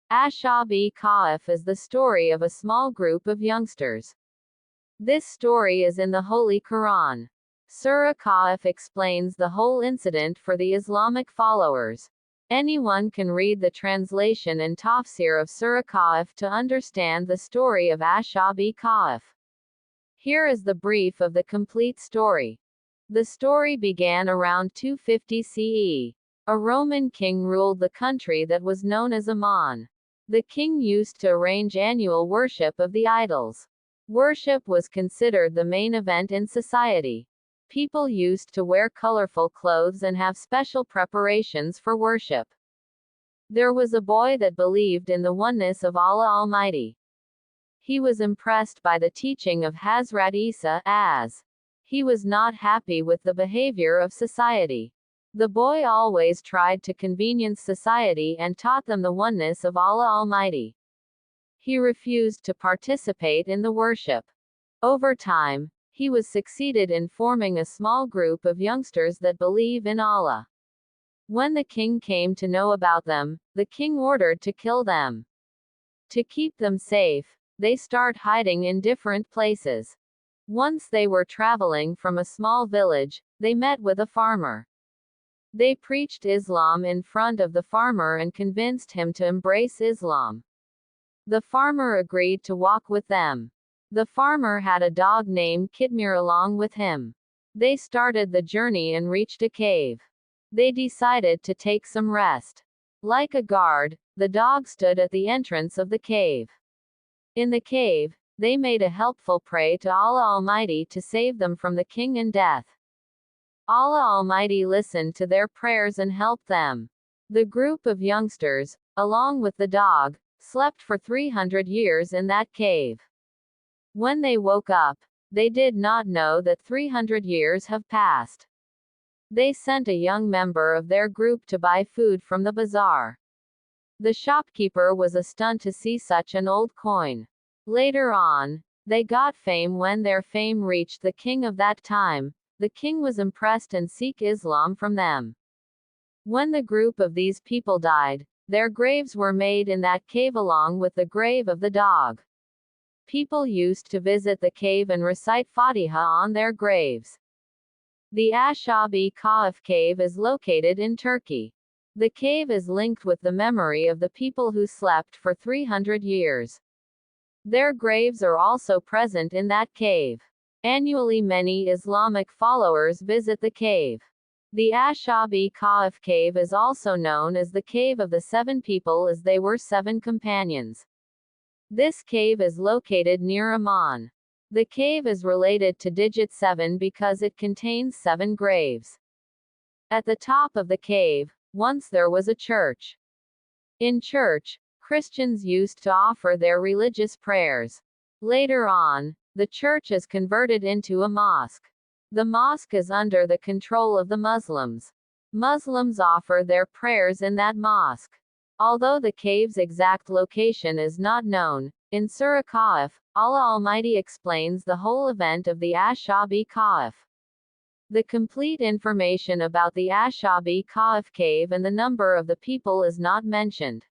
Ashab Kahf is the story of a small group of youngsters. This story is in the Holy Quran. Surah Kahf explains the whole incident for the Islamic followers. Anyone can read the translation and tafsir of Surah Kahf to understand the story of Ashab Kahf. Here is the brief of the complete story. The story began around 250 CE. A Roman king ruled the country that was known as Aman. The king used to arrange annual worship of the idols. Worship was considered the main event in society. People used to wear colorful clothes and have special preparations for worship. There was a boy that believed in the oneness of Allah Almighty. He was impressed by the teaching of Hazrat Isa, as he was not happy with the behavior of society. The boy always tried to convenience society and taught them the oneness of Allah Almighty. He refused to participate in the worship. Over time, he was succeeded in forming a small group of youngsters that believe in Allah. When the king came to know about them, the king ordered to kill them. To keep them safe, they start hiding in different places. Once they were traveling from a small village, they met with a farmer. They preached Islam in front of the farmer and convinced him to embrace Islam. The farmer agreed to walk with them. The farmer had a dog named Kitmir along with him. They started the journey and reached a cave. They decided to take some rest. Like a guard, the dog stood at the entrance of the cave. In the cave, they made a helpful prayer to Allah Almighty to save them from the king and death. Allah Almighty listened to their prayers and helped them. The group of youngsters, along with the dog, slept for 300 years in that cave. When they woke up, they did not know that 300 years have passed. They sent a young member of their group to buy food from the bazaar. The shopkeeper was stunned to see such an old coin. Later on, they got fame when their fame reached the king of that time. The king was impressed and sought Islam from them. When the group of these people died, their graves were made in that cave along with the grave of the dog. People used to visit the cave and recite Fatiha on their graves. The Ashab Kahf cave is located in Turkey. The cave is linked with the memory of the people who slept for 300 years. Their graves are also present in that cave. Annually many Islamic followers visit the cave. The Ashab Kahf cave is also known as the Cave of the Seven People as they were 7 companions. This cave is located near Amman. The cave is related to digit 7 because it contains 7 graves. At the top of the cave, once there was a church. In church, Christians used to offer their religious prayers. Later on, the church is converted into a mosque. The mosque is under the control of the Muslims. Muslims offer their prayers in that mosque. Although the cave's exact location is not known, in Surah Kahf, Allah Almighty explains the whole event of the Ashab Kahf. The complete information about the Ashab Kahf cave and the number of the people is not mentioned.